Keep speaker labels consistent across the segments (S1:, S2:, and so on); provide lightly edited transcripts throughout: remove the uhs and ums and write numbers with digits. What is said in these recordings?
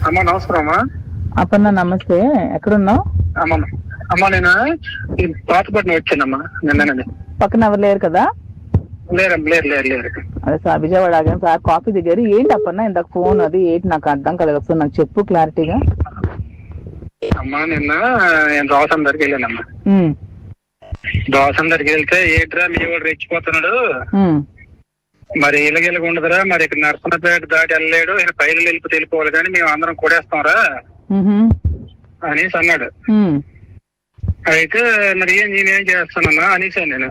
S1: అమ్మా నమస్కారం అమ్మా.
S2: అపర్ణ నమస్తే. ఎక్కడున్నావు?
S1: అమ్మా అమ్మా నేను ఈ పాతపట్నం వచ్చానమ్మా నిన్ననే.
S2: పక్కన ఎవరు లేరు కదా?
S1: లేరమ్మా, లేరు లేరు లేరు.
S2: అదే సార్ విజయవాడ ఆగాను సార్, కాఫీ దిగారు. ఏంటి అపర్ణ ఇందాక ఫోన్ అది ఏంటి నాకు అర్థం కాలేదు, ఒకసారి నాకు చెప్పు క్లారిటీగా.
S1: అమ్మా నిన్న నేను దోసం దగ్గరికి వెళ్ళానమ్మా. దోసం దగ్గరికి వెళ్తే ఏంట్రా మీ వాడు రెచ్చిపోతున్నాడు, మరి ఇలాగెలాగ ఉండదురా, మరి ఇక్కడ నర్సనపేట దాటి వెళ్ళలేడు, ఈయన పైలు వెళ్ళిపోతే వెళ్ళిపోవాలి కానీ మేము అందరం కొడేస్తాంరా అనేసి అన్నాడు. అయితే మరి నేనేం చేస్తానన్నా అనేసాను నేను.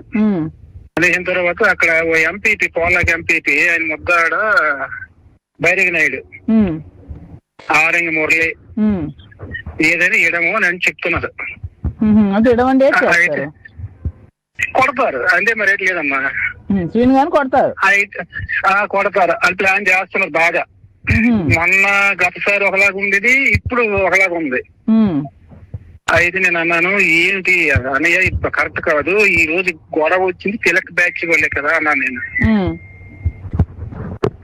S1: అనేసిన తర్వాత అక్కడ ఓ ఎంపీపీ, పోలాకి ఎంపీపీ, ఆయన ముద్దాడ బైరగి నాయుడు, ఆరంగి మురళి ఏదైనా ఇడము అని చెప్తున్నారు. కొడతారు అంతే, మరి రేట్ లేదమ్మా.
S2: కొడతారు
S1: కొడతారు అని ప్లాన్ చేస్తున్నారు బాగా. మొన్న గతసారి ఒకలాగా ఉండేది, ఇప్పుడు ఒకలాగా ఉంది. అయితే నేను అన్నాను, ఏంటి అన్నయ్య ఇప్పుడు కరెక్ట్ కాదు, ఈ రోజు గొడవ వచ్చింది తిలక్ బ్యాచ్ వాళ్ళే కదా అన్నాను నేను.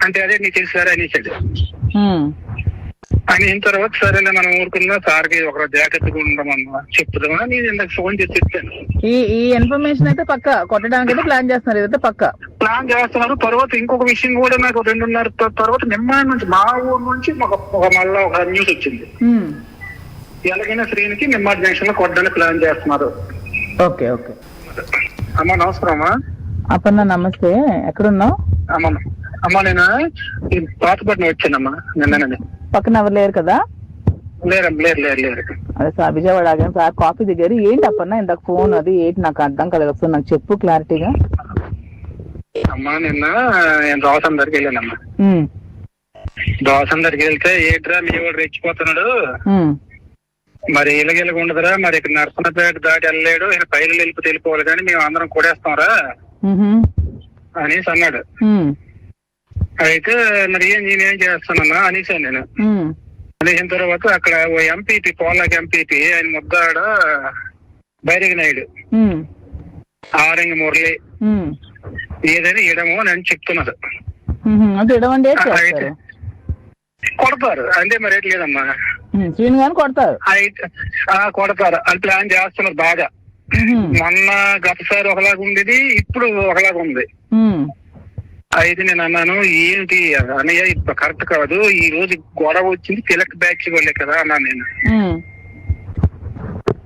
S1: అంటే అదే నీకు తెలుసారా అనేసాడు. అని తర్వాత సరేలే మనం ఊరుకున్నా, సార్కి ఒక జాగ్రత్తగా ఉండమన్నా చెప్తామా, నేను ఇందాక ఫోన్ చేసి చెప్పాను.
S2: ఈ ఇన్ఫర్మేషన్ అయితే పక్క కొట్టడానికి అయితే ప్లాన్ చేస్తున్నారు, ఇదైతే పక్క
S1: ప్లాన్ చేస్తున్నారు. తర్వాత ఇంకొక విషయం కూడా నాకు 2:30 తర్వాత నిమ్మాయి నుంచి మా ఊరు నుంచి మళ్ళా ఒక న్యూస్ వచ్చింది. ఎలాగైనా శ్రీనికి నిమ్మాడి జంక్షన్ లో కొట్టడానికి ప్లాన్ చేస్తున్నారు.
S2: Okay okay.
S1: అమ్మా నమస్కారం అమ్మా.
S2: అపర్ణ నమస్తే. ఎక్కడున్నావు?
S1: అమ్మా నేను ఈ పాతపట్నం వచ్చానమ్మా నిన్ననే.
S2: పక్కన ఎవరు లేరు కదా?
S1: లేరమ్మా, లేరు లేరు లేరు.
S2: అదే సార్ విజయవాడ ఆగాను సార్, కాఫీ దిగారు. ఏంటి అపర్ణ ఇందాక ఫోన్ అది ఏంటి నాకు అర్థం కాలేదు, ఒకసారి నాకు చెప్పు క్లారిటీగా.
S1: అమ్మా నిన్న నేను దోసం దగ్గరికి వెళ్ళానమ్మా. దోసం దగ్గరికి వెళ్తే ఏంట్రా మీ వాడు రెచ్చిపోతున్నాడు, మరి ఇలాగెలాగ ఉండదురా, మరి ఇక్కడ నర్సనపేట దాటి వెళ్ళలేడు, ఈయన పైలు వెళ్ళిపోతే వెళ్ళిపోవాలి కానీ మేము అందరం కొడేస్తాంరా అనేసి అన్నాడు. అయితే మరి నేనేం చేస్తానన్నా అనేసాను నేను. అనేసిన తర్వాత అక్కడ ఓ ఎంపీపీ, పోలాకి ఎంపీపీ, ఆయన ముద్దాడ బైరగి నాయుడు, ఆరంగి మురళి ఏదైనా ఇడము అని చెప్తున్నారు. కొడతారు అంతే, మరి రేట్ లేదమ్మా.
S2: కొడతారు
S1: కొడతారు అని ప్లాన్ చేస్తున్నారు బాగా. మొన్న గతసారి ఒకలాగా ఉండేది, ఇప్పుడు ఒకలాగా ఉంది. అయితే నేను అన్నాను, ఏంటి అన్నయ్య ఇప్పుడు కరెక్ట్ కాదు, ఈ రోజు గొడవ వచ్చింది తిలక్ బ్యాచ్ వాళ్ళే కదా అన్నాను నేను.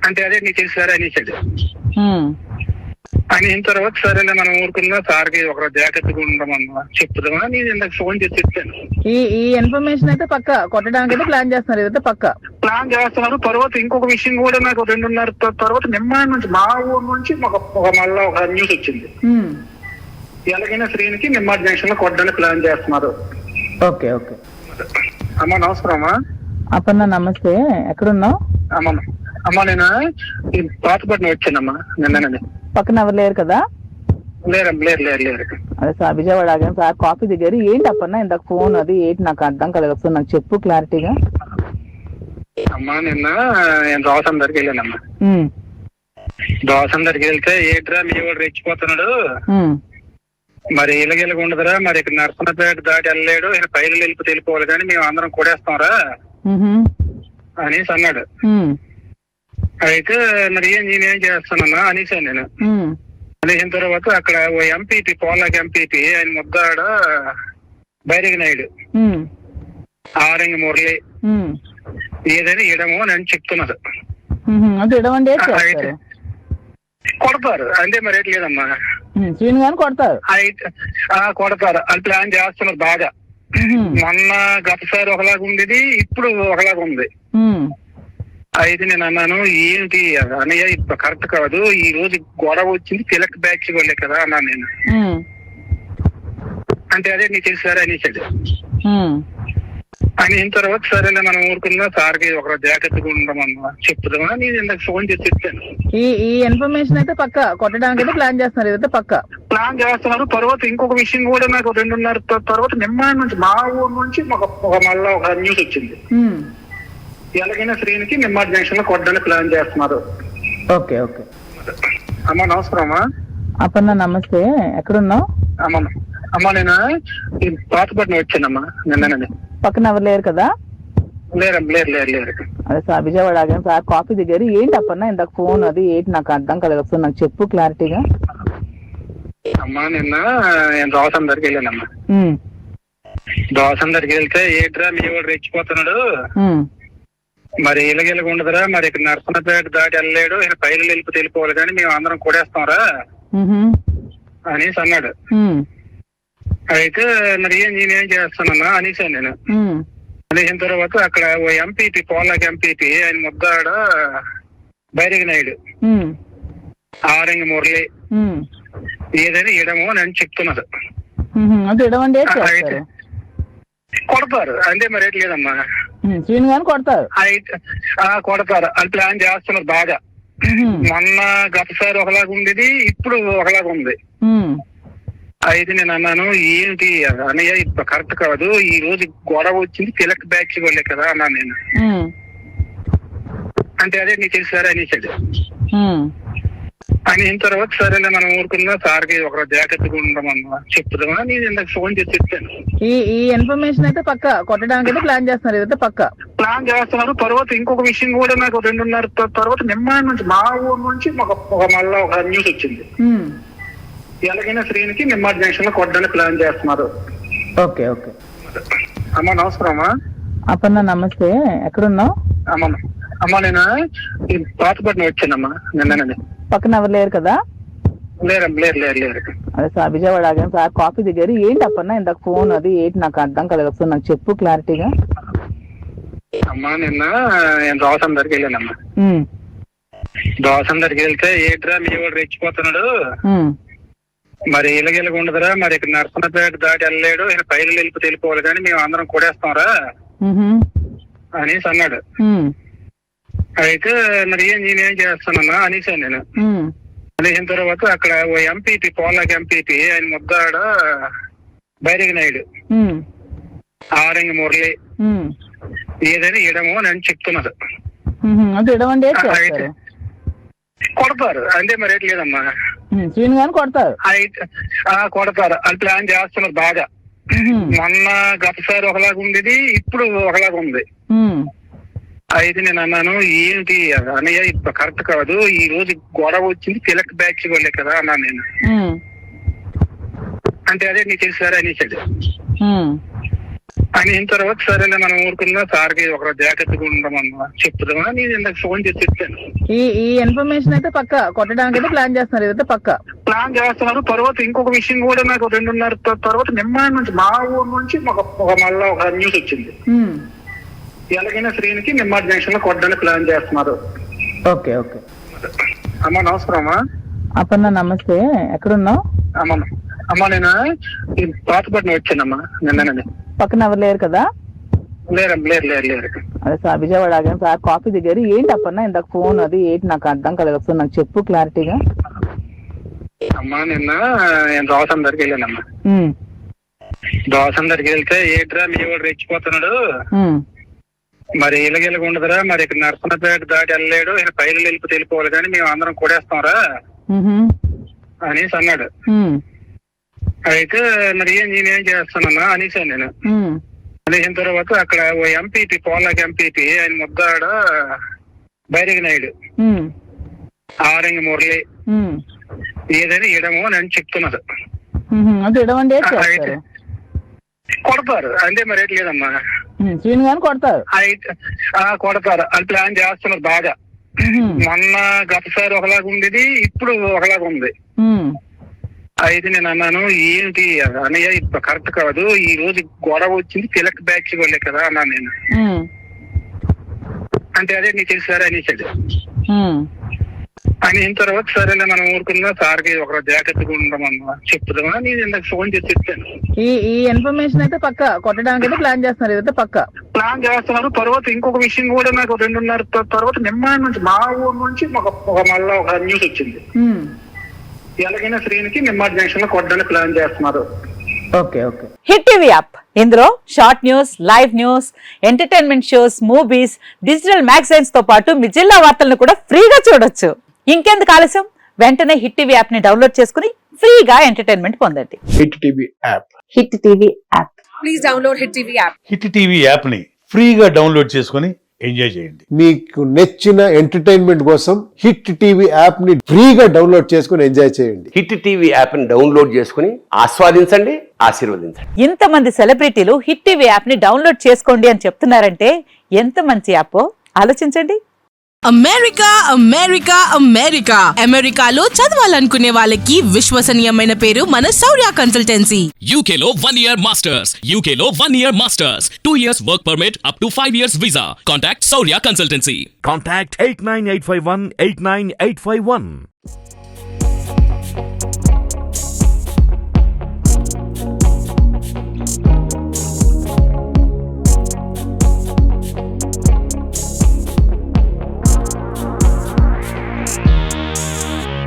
S1: అంటే అదే నీకు తెలుసారా అనేసాడు. అని తర్వాత సరేలే మనం ఊరుకున్నా, సార్కి ఒక జాగ్రత్తగా ఉండమన్నా చెప్తామా, నేను ఇందాక ఫోన్ చేసి చెప్పాను.
S2: ఈ ఇన్ఫర్మేషన్ అయితే పక్క కొట్టడానికి అయితే ప్లాన్ చేస్తున్నారు, ఇదైతే పక్క
S1: ప్లాన్ చేస్తున్నారు. తర్వాత ఇంకొక విషయం కూడా నాకు 2:30 తర్వాత నిమ్మాయి నుంచి మా ఊరు నుంచి మళ్ళా ఒక న్యూస్ వచ్చింది. ఎలాగైనా శ్రీనికి నిమ్మాడి జంక్షన్ లో కొట్టడానికి ప్లాన్ చేస్తున్నారు.
S2: Okay okay.
S1: అమ్మా నమస్కారం అమ్మా.
S2: అపర్ణ నమస్తే. ఎక్కడున్నావు?
S1: అమ్మా నేను ఈ పాతపట్నం వచ్చానమ్మా నిన్ననే.
S2: పక్కన ఎవరు లేరు కదా?
S1: లేరమ్మా, లేరు లేరు లేరు.
S2: అదే సార్ విజయవాడ ఆగాను సార్, కాఫీ దిగారు. ఏంటి అపర్ణ ఇందాక ఫోన్ అది ఏంటి నాకు అర్థం కాలేదు, ఒకసారి నాకు చెప్పు క్లారిటీగా.
S1: అమ్మా నిన్న నేను దోసం దగ్గరికి వెళ్ళానమ్మా. దోసం దగ్గరికి వెళ్తే ఏంట్రా మీ వాడు రెచ్చిపోతున్నాడు, మరి ఇలాగెలాగ ఉండదురా, మరి ఇక్కడ నర్సనపేట దాటి వెళ్ళలేడు, ఈయన పైలు వెళ్ళిపోతే వెళ్ళిపోవాలి కానీ మేము అందరం కొడేస్తాంరా అనేసి అన్నాడు. అయితే మరి నేనేం చేస్తానన్నా అనేసాను నేను. అనేసిన తర్వాత అక్కడ ఓ ఎంపీపీ, పోలాకి ఎంపీపీ, ఆయన ముద్దాడ బైరగి నాయుడు, ఆరంగి మురళి ఏదైనా ఇడము అని చెప్తున్నారు. కొడతారు అంతే, మరి రేట్ లేదమ్మా.
S2: కొడతారు
S1: కొడతారు అని ప్లాన్ చేస్తున్నారు బాగా. మొన్న గతసారి ఒకలాగా ఉండేది, ఇప్పుడు ఒకలాగా ఉంది. అయితే నేను అన్నాను, ఏంటి అన్నయ్య ఇప్పుడు కరెక్ట్ కాదు, ఈ రోజు గొడవ వచ్చింది తిలక్ బ్యాచ్ వాళ్ళే కదా అన్నాను నేను. అంటే అదే నీకు తెలుసారా అనేసాడు. అని తర్వాత సరేలే మనం ఊరుకున్నా, సార్కి ఒక జాగ్రత్తగా ఉండమన్నా చెప్తామా, నేను ఇందాక ఫోన్ చేసి చెప్పాను.
S2: ఈ ఇన్ఫర్మేషన్ అయితే పక్క కొట్టడానికి అయితే ప్లాన్ చేస్తున్నారు, ఇదైతే పక్క
S1: ప్లాన్ చేస్తున్నారు. తర్వాత ఇంకొక విషయం కూడా నాకు 2:30 తర్వాత నిమ్మాయి నుంచి మా ఊరు నుంచి మళ్ళా ఒక న్యూస్ వచ్చింది. ఎలాగైనా శ్రీనికి నిమ్మాడి జంక్షన్ లో కొట్టడానికి ప్లాన్ చేస్తున్నారు.
S2: Okay okay.
S1: అమ్మా నమస్కారం అమ్మా.
S2: అపర్ణ నమస్తే. ఎక్కడున్నావు?
S1: అమ్మా నేను ఈ పాతపట్నం వచ్చానమ్మా నిన్ననే.
S2: పక్కన ఎవరు లేరు కదా?
S1: లేరు.
S2: అదే సార్ విజయవాడ ఆగాను సార్ కాఫీ దగ్గర. ఏంటి అప్పన్న ఇందాక ఫోన్ అది ఏంటి నాకు అర్థం కాలేదు, ఒకసారి నాకు చెప్పు క్లారిటీగా.
S1: అమ్మా నిన్న నేను దోసం దగ్గరికి వెళ్ళానమ్మా. దోసం దగ్గరికి వెళ్తే ఏట్రా మీ వాడు రెచ్చిపోతున్నాడు, మరి ఇలాగెలాగ ఉండదురా, మరి ఇక్కడ నర్సనపేట దాటి వెళ్ళలేడు, ఈయన పైలు వెళ్ళిపోవాలి కానీ మేము అందరం కూడేస్తాంరా అనేసి అన్నాడు. అయితే మరి నేనేం చేస్తానన్నా అనేసాను నేను. అనేసిన తర్వాత అక్కడ ఓ ఎంపీపీ పోలాకి ఎంపీపీ ఆయన ముద్దాడ బైరగి నాయుడు ఆరంగి మురళి ఏదైనా ఇడము అని చెప్తున్నారు. కొడతారు అంటే మరి రేట్ లేదమ్మా,
S2: కొడతారు
S1: కొడతారు అని ప్లాన్ చేస్తున్నారు బాగా. మొన్న గతసారి ఒకలాగా ఉండేది, ఇప్పుడు ఒకలాగా ఉంది. అయితే నేను అన్నాను ఏంటి అన్నయ్య ఇప్పుడు కరెక్ట్ కాదు, ఈ రోజు గొడవ వచ్చింది తిలక్ బ్యాచ్ వాళ్ళే కదా అన్నాను నేను. అంటే అదే నీకు తెలుసారా అనేసాడు. అయిన తర్వాత సరేలే మనం ఊరుకున్నా, సార్కి ఒక జాగ్రత్తగా ఉండమన్నా చెప్తామా నేను ఇందాక ఫోన్ చేసి చెప్పాను.
S2: ఈ ఇన్ఫర్మేషన్ అయితే పక్క కొట్టడానికి అయితే ప్లాన్ చేస్తున్నారు, ఇదైతే పక్క
S1: ప్లాన్ చేస్తున్నారు. తర్వాత ఇంకొక విషయం కూడా నాకు 2:30 తర్వాత నిమ్మాయి నుంచి మా ఊరు నుంచి మళ్ళా ఒక న్యూస్ వచ్చింది. ఎలాగైనా శ్రీనికి నిమ్మాడి జంక్షన్ లో కొట్టడానికి ప్లాన్ చేస్తున్నారు.
S2: ఓకే ఓకే
S1: అమ్మా నమస్కారమ్మా.
S2: అప్పన్న నమస్తే, ఎక్కడున్నావు?
S1: అమ్మా నేను ఈ పాతపట్నం వచ్చానమ్మా నిన్ననే.
S2: పక్కన ఎవరు లేరు కదా?
S1: లేరు.
S2: అదే సార్ విజయవాడ ఆగాను సార్ కాఫీ దగ్గర. ఏంటి అప్పన్న ఇందాక ఫోన్ అది ఏంటి నాకు అర్థం కాలేదు, ఒకసారి నాకు చెప్పు క్లారిటీగా.
S1: అమ్మా నిన్న నేను దోసం దగ్గరికి వెళ్ళానమ్మా. దోసం దగ్గరికి వెళ్తే ఏట్రా మీ వాడు రెచ్చిపోతున్నాడు, మరి ఇలాగెలాగ ఉండదురా, మరి ఇక్కడ నర్సనపేట దాటి వెళ్ళలేడు, ఈయన పైలు వెళ్ళిపోవాలి కానీ మేము అందరం కూడేస్తాంరా అనేసి అన్నాడు. అయితే మరి నేనేం చేస్తానన్నా అనేసాను నేను. అనేసిన తర్వాత అక్కడ ఓ ఎంపీపీ పోలాకి ఎంపీపీ ఆయన ముద్దాడ బైరగి నాయుడు ఆరంగి మురళి ఏదైనా ఇడము అని చెప్తున్నారు. కొడతారు అంటే మరి రేట్ లేదమ్మా, కొడతారు అని ప్లాన్ చేస్తున్నారు బాగా. మొన్న గతసారి ఒకలాగా ఉండేది, ఇప్పుడు ఒకలాగా ఉంది. అయితే నేను అన్నాను ఏంటి అన్నయ్య ఇప్పుడు కరెక్ట్ కాదు, ఈ రోజు గొడవ వచ్చింది తిలక్ బ్యాచ్ వాళ్ళే కదా అన్నాను నేను. అంటే అదే నీకు తెలుసారా అనేసాడు. అయిన తర్వాత సరేలే మనం ఊరుకున్నా, సార్కి ఒక జాగ్రత్తగా ఉండమన్నా చెప్తామా నేను ఇందాక ఫోన్ చేసి చెప్పాను.
S2: ఈ ఇన్ఫర్మేషన్ అయితే పక్క కొట్టడానికి అయితే ప్లాన్ చేస్తున్నారు, ఇదైతే పక్క
S1: ప్లాన్ చేస్తున్నారు. తర్వాత ఇంకొక విషయం కూడా నాకు 2:30 తర్వాత నిమ్మాయి నుంచి మా ఊరు నుంచి మళ్ళా ఒక న్యూస్ వచ్చింది. ఎలాగైనా శ్రీనికి నిమ్మాడి జంక్షన్ లో కొట్టడానికి ప్లాన్ చేస్తున్నారు.
S2: ఓకే ఓకే
S1: అమ్మా నమస్కారమ్మా.
S2: అప్పన్న నమస్తే, ఎక్కడున్నావు?
S1: అమ్మా నేను ఈ పాతపట్నం వచ్చానమ్మా నిన్ననే.
S2: పక్కన ఎవరు లేరు కదా?
S1: లేరు.
S2: అదే సార్ విజయవాడ ఆగాను సార్ కాఫీ దగ్గర. ఏంటి అప్పన్న ఇందాక ఫోన్ అది ఏంటి నాకు అర్థం కాలేదు, ఒకసారి నాకు చెప్పు క్లారిటీగా.
S1: అమ్మా నిన్న నేను దోసం దగ్గరికి వెళ్ళానమ్మా. దోసం దగ్గరికి వెళ్తే ఏట్రా మీ వాడు రెచ్చిపోతున్నాడు, మరి ఇలాగెలాగ ఉండదురా, మరి ఇక్కడ నర్సనపేట దాటి వెళ్ళలేడు, ఈయన పైలు వెళ్ళిపోవాలి కానీ మేము అందరం కూడేస్తాంరా అనేసి అన్నాడు. అయితే మరి నేనేం చేస్తానన్నా అనేసాను నేను. అనేసిన తర్వాత అక్కడ ఓ ఎంపీపీ పోలాకి ఎంపీపీ ఆయన ముద్దాడ బైరగి నాయుడు ఆరంగి మురళి ఏదైనా ఇడము అని చెప్తున్నారు. కొడతారు అంటే మరి రేట్ లేదమ్మా, కొడతారు అని ప్లాన్ చేస్తున్నారు బాగా. మొన్న గతసారి ఒకలాగా ఉండేది, ఇప్పుడు ఒకలాగా ఉంది. అయితే నేను అన్నాను ఏంటి అన్నయ్య ఇప్పుడు కరెక్ట్ కాదు, ఈ రోజు గొడవ వచ్చింది తిలక్ బ్యాచ్ వాళ్ళే కదా అన్నాను నేను. అంటే అదే నీకు తెలుసారా అనేసాడు. అయిన తర్వాత సరేలే మనం ఊరుకున్నా, సార్కి ఒక జాగ్రత్తగా ఉండమన్నా చెప్తామా నేను ఇందాక ఫోన్ చేసి చెప్పాను.
S2: ఈ ఇన్ఫర్మేషన్ అయితే పక్క కొట్టడానికి అయితే ప్లాన్ చేస్తున్నారు, ఇదైతే పక్క
S1: ప్లాన్ చేస్తున్నారు. తర్వాత ఇంకొక విషయం కూడా నాకు 2:30 తర్వాత నిమ్మాయి నుంచి మా ఊరు నుంచి మళ్ళా ఒక న్యూస్ వచ్చింది. ఎలాగైనా శ్రీనికి నిమ్మాడి జంక్షన్ లో కొట్టడానికి ప్లాన్ చేస్తున్నారు.
S2: Okay okay
S3: hit TV app, ఇందులో short news, live news, entertainment shows, movies, digital magazines తో పాటు మీ జిల్లా వార్తలను కూడా ఫ్రీగా చూడొచ్చు. ఇంకెందుకు ఆలస్యం, వెంటనే హిట్ టీవీ యాప్ ని డౌన్లోడ్ చేసుకుని ఫ్రీగా ఎంటర్టైన్మెంట్ పొందండి.
S4: Hit TV app.
S3: Hit TV app.
S5: Please download Hit TV app.
S6: Hit TV app ని
S4: ఫ్రీగా డౌన్లోడ్ చేసుకొని ఎంజాయ్ చేయండి.
S5: మీకు నచ్చిన ఎంటర్టైన్మెంట్ కోసం హిట్ టీవీ యాప్ ని ఫ్రీగా డౌన్లోడ్ చేసుకుని ఎంజాయ్ చేయండి.
S6: హిట్ టీవీ యాప్ ని డౌన్లోడ్ చేసుకుని ఆస్వాదించండి, ఆశీర్వదించండి.
S3: ఇంతమంది సెలబ్రిటీలు హిట్ టీవీ యాప్ ని డౌన్లోడ్ చేసుకోండి అని చెప్తున్నారంటే ఎంత మంచి యాప్ ఆలోచించండి.
S7: అమెరికా అమెరికా అమెరికా అమెరికాలో చదవాలనుకునే వాళ్ళకి విశ్వసనీయమైన పేరు మన శౌర్య కన్సల్టెన్సీ.
S8: UK లో 1 year masters, UK లో 1 year masters, 2 years work permit up to 5 years visa. Contact Saurya Consultancy.
S9: Contact 89851 89851.